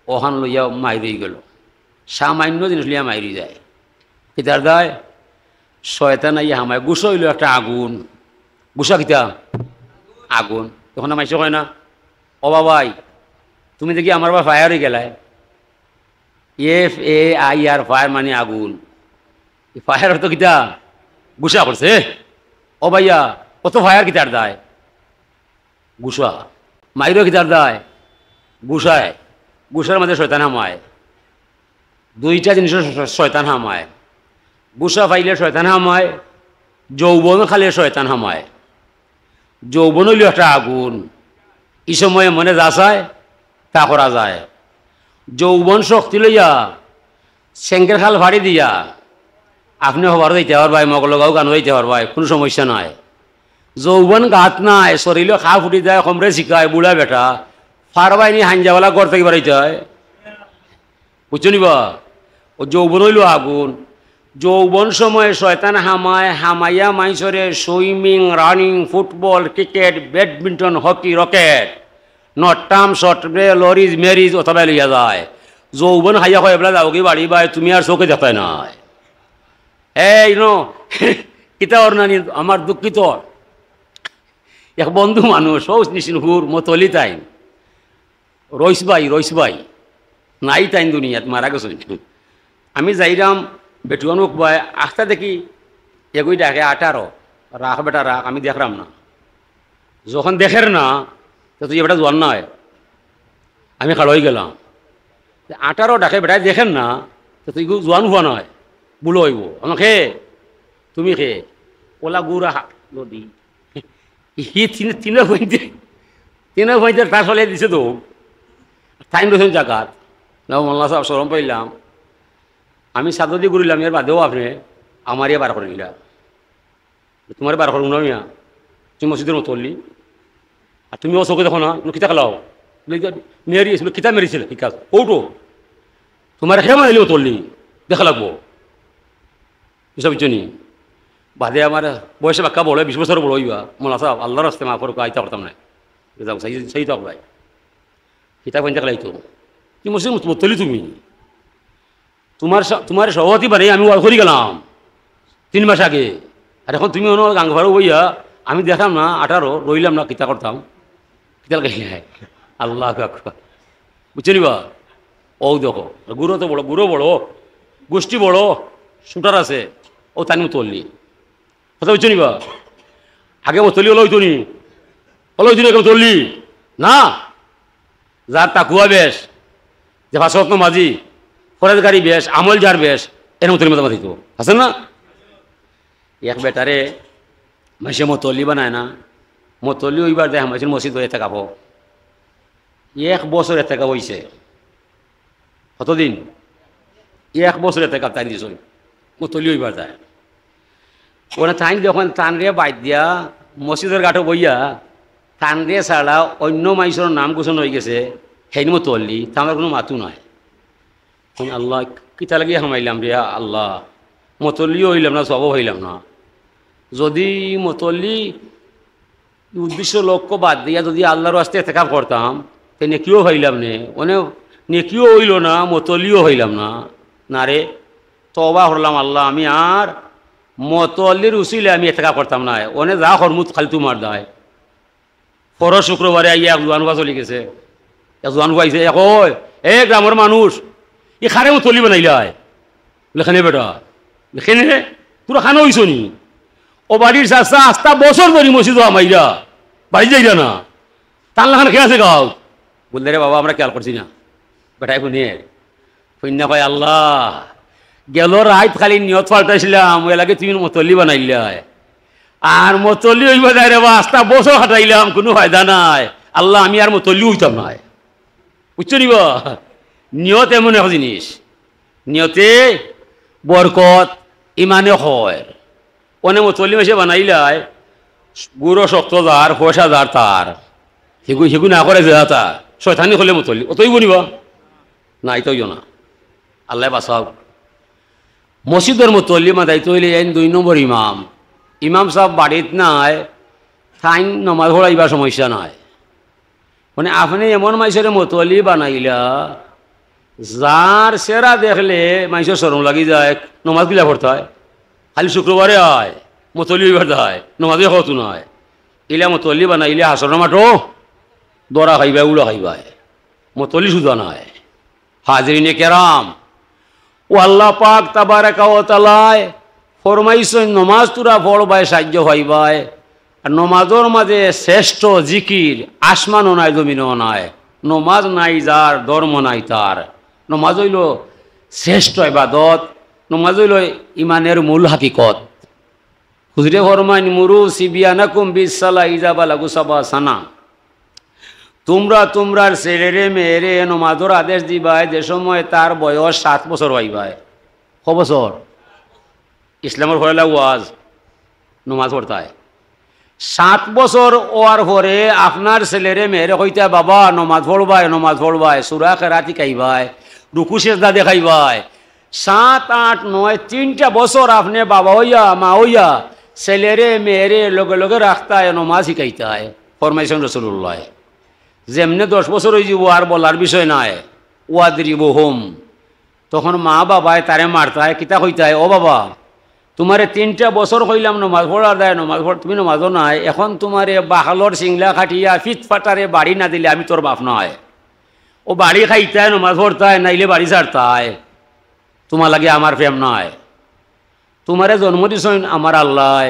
ওহান লইয়া মাইরি গেল। সামান্য জিনিস লইয়া মাইরি যায়। কিতার দায় শয়তান আইয়া হামায়। গুসা হইল একটা আগুন। গুসা কিতা আগুন। তখন মাইসে হয় না, ও বাবাই তুমি দেখি আমার বা ফায়ার হয়ে গেলায়। FAIR ফায়ার মানে আগুন। ফায়ার হতো কিতা গুসা করছে। ও ভাইয়া কত ফায়ার কিতার দায় গুসা। মাইরও কিতার দায় গুসায়। গুসার মধ্যে শয়তান হামায়। দুইটা জিনিসের শয়তান হামায়। গুসা ফাইলে শয়তান হামায়, যৌবন খালে শয়তান হামায়। যৌবন হইল একটা আগুন। এই সময়ে মনে যা চায় তা করা যায়। যৌবন শক্তি লইয়া সেঙ্কের খাল ভাড়ি দিয়া আপনি হবার দিতে পারবাই, মগলগাও গান হইতে পারবাই, কোনো সমস্যা নাই। যৌবন গাত নাই, শরীরে খা ফুটি যায়, কমরে শিখায়, বুড়া বেটা ফারবাইনি হাঞ্জাওয়ালা গড় থেকে বাড়াইতে হয়। বুঝছো নিবা? ও যৌবন হইল আগুন। যৌবন সময়ে শয়তান হামায়, হামাইয়া মাইসরে swimming, running, football, cricket, badminton, hockey, রকেট, নট্টাম, শর্টে, লরিজ, মেরিজ অথবা লইয়া যায়। যৌবন হাইয়া হয় এবেলা যাও কি বাড়ি বাই, তুমি আর চোখে দেখায় নাই। এই নো কিতা ওর নানি আমার দুঃখিত এক বন্ধু মানুষ ও নিশিনহুর মতলি তাই রইস ভাই নাই তাইন দুনিয়াত মারা গেছে। আমি যাইরাম বেটুয়ানুক ভাই আখতা দেখি এগুই ডাকে 18 রাখ বেটা রাখ। আমি দেখলাম না, যখন দেখের না তো তুই বেটা জোয়ান নয়। আমি খাড় হয়ে গেলাম। 18 ডাকে বেটায় দেখেন না তো তুই জোয়ান হওয়া নয়, বুলো হইব। আমাকে তুমি খে ওলা গুড়া নদী তিনে ভাইতে তার ফলে দিছে তো টাইম রয়েছেন জাগাত না। মোল্লা সাহেব সরম পাইলাম। আমি সাদী ঘুরিলাম, এর বাদেও আপনি আমার বার করে নিলাম। তোমার বার করুন না মিয়া, তুমি মসজিদের মতো করলি আর তুমি ও চোখে দেখো না কিতা খেলাও মেরি এসেছিল। কিতা মেরিছিল শিকা কৌটো তোমার সে মারিলেও তরলি দেখা লাগবো এসব বুঝছি। বাদে আমার বয়সে বাক্কা বড় 20 বছর বড় হইবা। মোলা সাহেব আল্লাহর রাস্তে মা করো আইতা করতাম না যাও সেই তো ভাই কিতা কইতে খেলাইতো তুমি মসজিদ তলি তুমি তোমার সভাপতি বানে আমি ওয়াল করে গেলাম 3 মাস আগে। আর এখন তুমি অন্য গাঙ্গ ভাড়ো বইয়া আমি দেখলাম না 18 রইলাম না কিতা করতাম কিতাল গাই আল্লাহ বুঝছে নিবা। ও দেখো গুরু তো বড়, গুরু বড়, গোষ্ঠী বড়, শুটার আছে। ও তাই তললি কথা বুঝছো নিবা। আগে ও তলি ওলইতো নি কেউ তললি না। যার তাকুয়া বেশ, যে ভাষাত্ম মাঝি ফরেজগারি বেশ, আমল যার বেশ, এর মতলি মতো মাতিত আছে না। এক বেটারে মাসে মতলি বানায় না, মতলি ওইবার দেখ মাসির মসজিদ হয়ে থাকাব 1 বছর থাকা হয়েছে। কতদিন? 1 বছর থাকা তাই দিয়েছ মতলি ওইবার যায়। ওখানে তাই যখন তানরে বাইর দিয়া মসজিদের গাঠো বইয়া তানরে ছাড়া অন্য মানুষের নাম ঘোষণা হয়ে গেছে সেই মতলি তা আমার কোনো মাতু নাই। আল্লাহ কিতা লাগিয়ে হামাইলাম রে আল্লাহ, মতলিও হইলাম না, সবও হইলাম না। যদি মতলি উদ্দেশ্য লক্ষ্য বাদ দিয়া যদি আল্লাহর রাস্তে এতেকাব করতাম তে নেকিও হইলাম নে, ওনে নেকিও হইল না, মতলিও হইলাম না। না রে তওবা করলাম আল্লাহ, আমি আর মতলির উচিলে আমি এতেকাব করতাম না। ওনে যা হরমুত খালি তোমার দায়। পর শুক্রবারে আইয়া এক জোয়ান চলি গেছে, এক জোয়ান আইছে এ গ্রামের মানুষ ই খারে মতলি বানাইলাই লেখানে বেটা লেখেনে তোরা খানো হইছ নি। ও বাড়ির চাষা 8টা বছর ধরি মসজিদ আমাইরা বাড়ি যাইরা না তার লাখান খেয়ে আছে গাও বললে রে বাবা আমরা খেয়াল করছি না। বেটাই শুনিয়ে শুনিয়া কয় আল্লাহ গেল রাত খালি নিয়ত পাল্টাইছিলাম ওই লাগে তুমি মতলি বানাইলাই আর মতলি হইবা যায় রে বা 8টা বছর হাঁটাইলাম কোনো ফায়দা নাই। আল্লাহ আমি আর মতলি হইতাম নাই। বুঝছো নিবা নিয়ত এমন এক জিনিস, নিয়তে বরকত ইমানে হয়। অনেক মতলি মাসে বানাইলাই গুড়ো শক্ত যার পয়সা যার তার সেগু না করে যা তার শয়তানি হলে মতলি অতই বনিব না এতইও না আল্লাহ বাসাও মসজিদের মতলি মাদাইতে হইলে এন 2 নম্বর ইমাম ইমাম সাহেব বাড়িত নাই থাইন নমাজ পড়াইবা সমস্যা নাই মানে আপনি এমন মাইসের মতলি বানাইলা যার সেরা দেখলে মাইসের শরম লাগি যায় নমাজ গিলা পড়তে হয় খালি শুক্রবারে হয় মতলি হইবার হয় নমাজে হতো নয় ইলা মতলি বানাইলে হাসর মাঠো দরা খাইবা উড়া খাইবা মতলি সুদা নয় হাজরিনে কেরাম ও আল্লাহ পাক তাবারাকা ওয়া তাআলা ফরমাইছেন নমাজ তুরা পড়বায় সাহায্য হইবাই আর নমাজের মাঝে শ্রেষ্ঠ জিকির আসমানও নাই জমিনও নাই নমাজ নাই যার ধর্ম নাই তার নমাজ হইল শ্রেষ্ঠ ইবাদত নমাজ হইল ইমানের মূল হাকিকত হুজুরে ফরমাইন মুরু সিবিয়ানাকুম বিসসালা ইজা বালাগু সাবা সানা তোমরার ছেলেরে মেয়েরে নমাজের আদেশ দিবাই যে সময় তার বয়স 7 বছর হইবাই ক বছর ইসলামের পয়লা ওয়াজ নমাজ পড়তায় 7 বছর হওয়ার পরে আপনার ছেলেরে মেয়েরে কইতে বাবা নমাজ পড়বাই সূরা কেরাতি খাইবাই রুকু সেজদা দেখাইবাই 7, 8, 9 3টা বছর আপনি বাবা হইয়া মা হইয়া ছেলেরে মেয়েরে লগে লগে রাখতায় নমাজ শিখাইতায় ফরমাইছেন রাসূলুল্লাহ যেমনে 10 বছর হয়ে যাব আর বলার বিষয় নাই ওয়াদরিবুহুম তখন মা বাবায় তারে মারতায় কিতা কইতায় ও বাবা তোমারে 3টা বছর কইলাম নমাজ পড়া দেয় নমাজ পড় তুমি নমাজও নাই এখন তোমারে বাহালর সিংলা খাটিয়া ফিট ফাটারে বাড়ি না দিলে আমি তোর বাপ নয় ও বাড়ি খাইতায় নমাজ পড়তায় নাইলে বাড়ি ছাড়তায় তোমার লাগে আমার প্রেম নয় তোমারে জন্ম দিছেন আমার আল্লাহ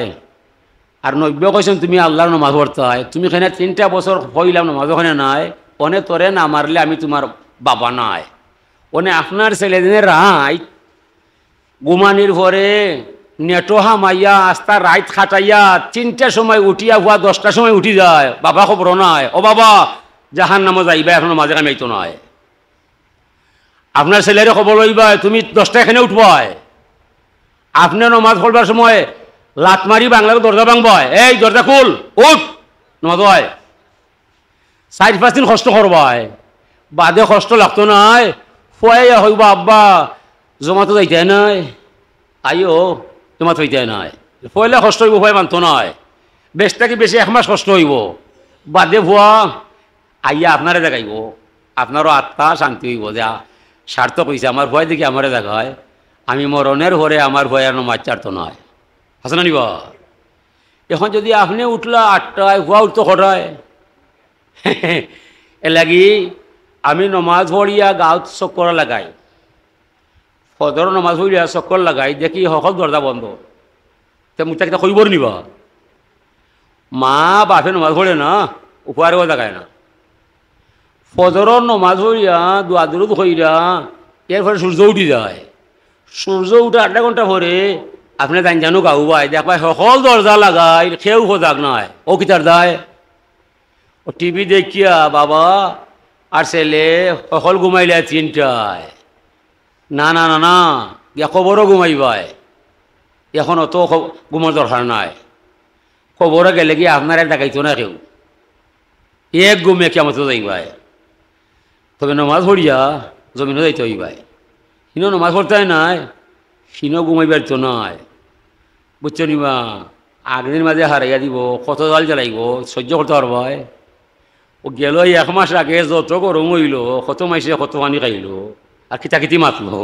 আর নব্য কইছেন তুমি আল্লাহর নমাজ পড়তায় তুমি এখানে 3টা বছর কইলাম নমাজ ওখানে নাই অনে তোরে না মারলে আমি তোমার বাবা নাই অনে আপনার ছেলেদিনের রাত ঘুমানির পরে নেটোহা মাইয়া আস্তা রাত খাটাইয়া 3টার সময় উঠিয়া হওয়া 10টার সময় উঠি যায় বাবা খবর নাই ও বাবা জাহান নামে যাইবা এখন মাঝে কামাইতো নয় আপনার ছেলেরে খবর লইবা তুমি 10টা এখানে উঠবাই আপনি নমাজ পড়বার সময় লাত মারি বাংলার দরজা ভাঙবাই এই দরজা খুল উঠ নমাজ হয় 4-5 দিন কষ্ট করবাই বাদে কষ্ট লাগতো নাই ফুয়াইয়া হইবা আব্বা জমাতো যাইতে নাই আইও জমাত হইতে নাই ফুয়াইলে কষ্ট হইব ফুয়াই মানতো নয় বেশ থাকি বেশি 1 মাস কষ্ট হইব বাদে ভুয়া আইয়া আপনারে দেখাইব আপনারও আত্মা শান্তি হইব যা স্বার্থ কইছে আমার ভয় দেখি আমারে দেখায় আমি মরণের ঘরে আমার ভয় আর নমাজ ছাড়তো নয় হাসান নিবা এখন যদি আপনি উঠলা 8টায় ভুয়া উঠতো কটায় এ লাগি আমি নমাজ পড়িয়া গাঁত চক্কর লাগাই ফজর নমাজ পড়িয়া চক্কর লাগাই দেখি সকল দরজা বন্ধ তে মুখ কিতা কইবর নিবা মা বাপে নমাজ পড়ে না উপহারেও দেখায় না ফজরের নমাজ পড়িয়া দুয়াদুরুদ কইরা এরপরে সূর্য উঠি যায় সূর্য উঠে 8 ঘন্টা পরে আপনি জানো গাও ভাই দেখবাই সকল দরজা লাগাই কেউ সজাগ নয় ও কিতার দায় ও টিভি দেখিয়া বাবা আর ছেলে সকল ঘুমাইলে 3টায় না না না না খবরও ঘুমাইবাই এখন অত ঘুমার দরকার নাই খবরে গেলে কি আপনারা দেখাইতো না কেউ এক ঘুমে কেমন যাইবাই তবে নমাজ পড়িয়া জমিনও যাইতে হইবাই সিনো নমাজ পড়তে নাই সিনো ঘুমাইবার তো নয় বুঝছো নিবা আগদিন মাঝে হারাইয়া দিব কত জাল জ্বালাইব সহ্য করতে পারবাই ও গেল 1 মাস আগে যত গরম হইল কত মাইসে কত পানি খাইল আর খিতাখিতি মাতলো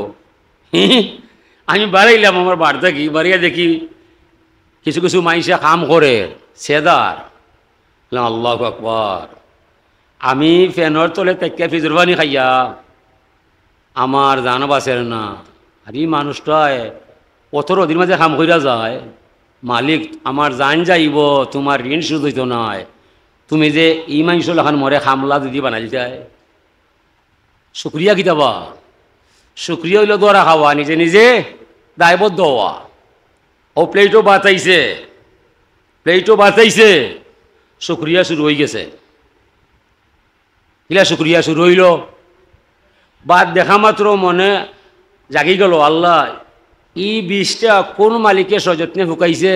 আমি বাড়াইলাম আমার বাড়ি থাকি বাড়িয়া দেখি কিছু কিছু মাইসে কাম করে সেদার আল্লাহু আকবার আমি ফ্যানের তলে তেকিয়া ফিজুর পানি খাইয়া আমার জান বাঁচের না আর এই মানুষটায় 15 দিন মাঝে কাম কইরা যায় মালিক আমার জান যাইব তোমার ঋণ শোধ হইতো নয় তুমি যে এই মাংস লাখান মরে খামলা যদি বানাই যায় শুক্রিয়া কিতাবা শুক্রিয়া হইল দোয়া খাওয়া নিজে নিজে দায়বদ্ধ হওয়া ও প্লেটও বাঁচাইছে শুক্রিয়া শুরু হয়ে গেছে কিলা শুক্রিয়া শুরু হইল বাদ দেখা মাত্র মনে জাগি গেল আল্লাহ ই বিষটা কোন মালিকে সযত্নে ফুকাইছে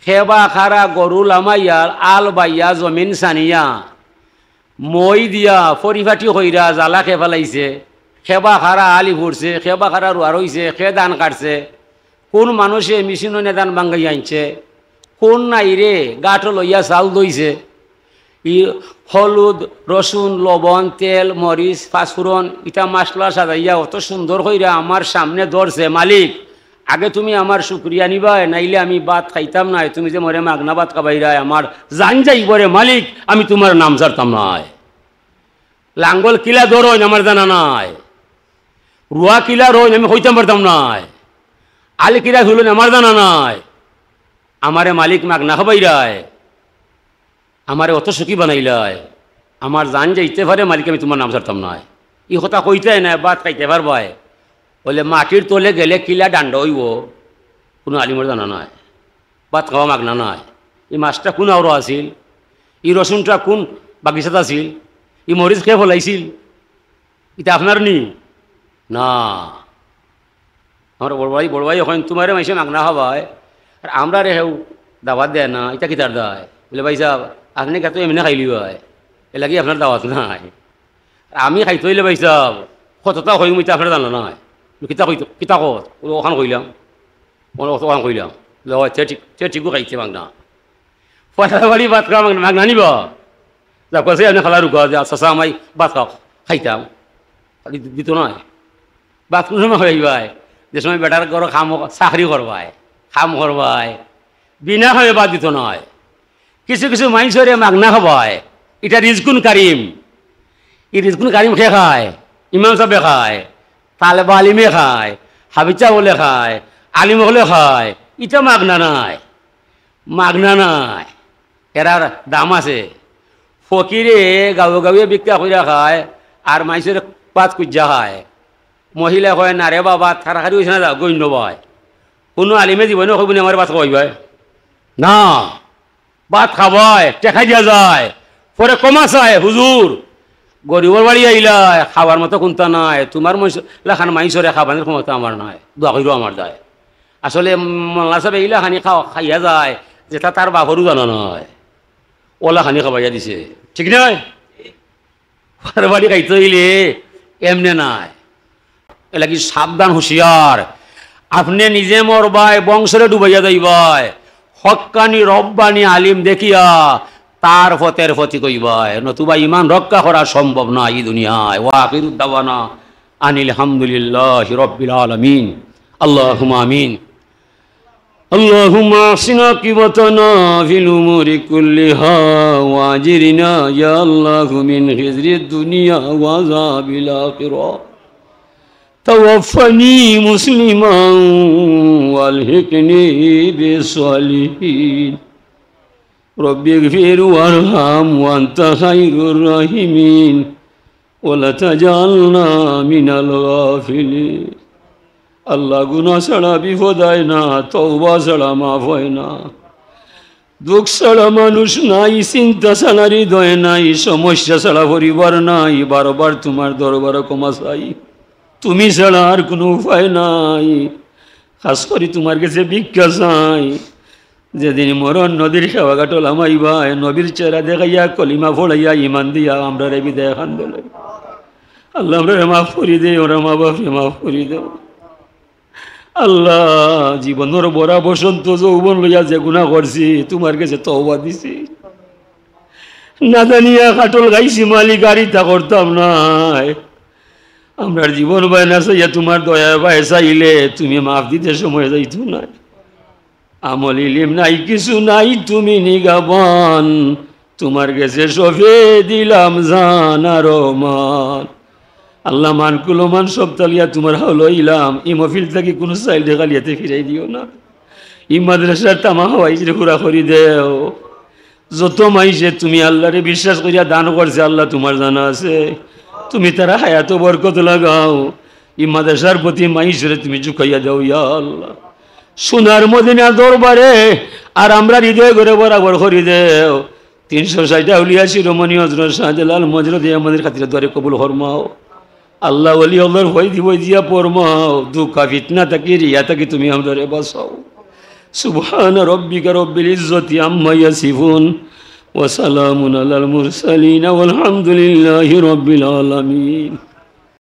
খেবা খারা গরু লামাইয়া আল বাইয়া জমিন সানিয়া মই দিয়া পরিপাটি হইরা জ্বালা খে ফেলাইছে, খেবা খারা আলি ফুটছে, খেবা খারা রুয়ার হইছে, খে ধান কাটছে, কোন মানুষে মেশিনও নে ধান ভাঙ্গাই আনছে, কোন নাই রে গাঁঠো লইয়া চাউল দইছে, ই হলুদ রসুন লবণ তেল মরিচ পাঁচফোড়ন ইটা মশলা সাজাইয়া অত সুন্দর হইরা আমার সামনে ধরছে। মালিক আগে তুমি আমার শুক্রিয়া নিবা, নাইলে আমি ভাত খাইতাম না। তুমি যে মরে মাগনা ভাত খাবাইরায় আমার জান যাই বরে মালিক, আমি তোমার নাম ছাড়তাম নাই। লাঙ্গল কিলা ধরইন আমার জানা নাই, রুয়া কিলা রইন আমি হইতাম পারতাম নাই, আলি কিলা ধুলেন আমার জানা নাই। আমারে মালিক মাগনা খাবাইরায়, আমারে অত সুখী বানাইলায়, আমার জান যাইতে পারে মালিক, আমি তোমার নাম ছাড়তাম নাই। ই কথা কইতে না ভাত খাইতে পারবাই, বলে মাটির তলে গেলে কিলা ডান্ড হইব কোনো আলিমর জানা নাই, ভাত খাওয়া মাগনা নাই। এই মাছটা কোন আওর আছিল, ই রসুনটা কোন বাগিচাত আছিল, ই মরিচ খেয়ে ফলাইছিল, এটা আপনার নি না। আমার বড় ভাই এখন তোমারে মাইসে মাগনা হবায়, আর আমরা রে হেউ দাওয়াত দেয় না, এটা কিতার দেয় বলে ভাই সাহেব আপনি কত এমনি খাইলি হয়, এ লাগি আপনার দাওয়াত নাই। আর আমি খাইতে হইলে ভাই সাহেব কতটা হই মই আপনার জানা নাই, কিতা কইতো কিতা কত ওখান কইলাম, ওখান কইলাম ঠিকও খাইছে মাগনা। পয়সা বাড়ি ভাত খাওয়া মাগনা নিব যা কাছে আপনি খালা রুকা যে আচ্ছা আমি ভাত খাও খাইতাম, খালি দিত নয়। ভাত কোন সময় হয়ে ভাই যে সময় বেটার করো খাম চাকরি করবাই খাম করবাই, বিনা খাবে বাদ দিত নয়। কিছু কিছু মানুষরে মাগনা খাবায়, এটা রিজকুন কারিম। এই রিজকুন কারিম খেয়ে খায়, ইমাম সাহেবে খায়, তালেবা আলিমে খায়, হাবিচা বলে খায়, আলিম হলে খায়, এটা মাগনা নাই, মাগনা নাই। এরার দাম আছে। ফকিরে গাঁৱে গাঁৱে বিক্রা কইরা খায়, আর মানুষের পাত কুজ্জা খায়। মহিলা কয় না রে বাবা থারাখারি হয়েছে না যা গণ্য ভাই, কোনো আলিমে দিব না কইবনি আমার ভাত খাওয়াই ভাই না, ভাত খাবায় টেকা দিয়া যায়, পরে কমা চায় হুজুর গরিবর বাড়ি আইলায় খাবার মতো কোনটা নাই, তোমার লেখান মাইসরে খাবারের ক্ষমতা আমার নাই, দোয়া করিও আমার যায়। আসলে মোল্লা সাহেব এইলা খানি খাইয়া যায় যেটা তার বাপরও জানা নয়, ওলা খানি খাবাইয়া দিছে, ঠিক নয়? বাড়ি খাইতে হইলে এমনে নাই, এলা কি সাবধান হুঁশিয়ার। আপনি নিজে মরবাই বংশরে ডুবাইয়া যাইবাই, হক্কানি রব্বানি আলিম দেখিয়া তার ফতের ফতি কইবাই, নতুবা ইমান রক্ষা করা সম্ভব না এই দুনিয়ায়। ওয়া আখিরু দাওয়ানা আনিল হামদুলিল্লাহি রাব্বিল আলামিন। আল্লাহুম্মা আমিন। আল্লাহুম্মা আহসিনা আকিবাতানা ফিল উমুরি কুল্লিহা ওয়া আজিরনা ইয়া আল্লাহু মিন খিজরিদ দুনিয়া ওয়া আযাবিল আখিরাহ। توفني مسلما والحقني بالصالحين ربي اغفر وارحم وانت خير الراحمين ولا تجعلنا من الغافلين। আল্লাহ গুনাহ ছাড়া বিপদ হয় না, তওবা ছাড়া মাফ হয় না, দুঃখ ছাড়া মানুষ নাই, চিন্তা ছাড়া হৃদয় নাই, সমস্যা ছাড়া পরিবার নাই। বারবার তোমার দরবারে ক্ষমা চাই, তুমি ছাড়া আর কোনো উপায় নাই। খাস করে তোমার কাছে ভিক্ষা চাই, যেদিন মরণ নদীর খেওয়া কাটল আমাইবাই, নবীর চেহারা দেখাইয়া কলিমা ফোড়াইয়া ইমান দিয়া আমরা রে বিদায় খান দিলে। আল্লাহ আমরা মাফ করি দে, ওরা মা বাপরে মাফ করি দেও। আল্লাহ জীবনের বড়া বসন্ত যৌবন লইয়া যে গুণা করছি তোমার কাছে তওবা দিছি, না জানিয়া কাটল গাইছি মালিক গাড়িটা করতাম নাই। আমরা জীবন বায়না চাইয়া তোমার দয়া বায় চাইলে তুমি মাফ দিতে সময় যাইতো না। আমল ইলিম নাই কিছু নাই, তুমি নিগাবান, তোমার কাছে সফে দিলাম জান আর মান। আল্লাহ মান কুলো মান সব তালিয়া তোমার হলো ইলাম, ই মফিল থাকি কোনো চাইল দেখালিয়াতে ফিরাই দিও না। ই মাদ্রাসার তামা হওয়াইছে ঘোরা করি দেও। যত মাইছে তুমি আল্লাহরে বিশ্বাস করিয়া দান করছে আল্লাহ তোমার জানা আছে, তুমি তারা হায়াত বরকত লাগাও। ই মাদ্রাসার প্রতি মাইসরে তুমি ঝুঁকাইয়া দাও ইয়া আল্লাহ। সোনার মদিনা দরবারে আর আমরা হৃদয় করে বরাবর করি দেও। 360 আউলিয়া শিরোমণি হযরত শাহজালাল মজরুদি আমাদের খাতিরে দরে কবুল ফরমাও। আল্লাহ ওলি আল্লাহর ভয় দিব দিয়া ফরমাও। দুঃখ ফিতনা থাকি রিয়া থাকি তুমি আমাদের বাঁচাও। সুবহান রব্বিকা রব্বিল ইজ্জতি আম্মা ইয়াসিফুন ওয়া সালামুন আলাল মুরসালিন ওয়ালহামদুলিল্লাহি রাব্বিল আলামিন।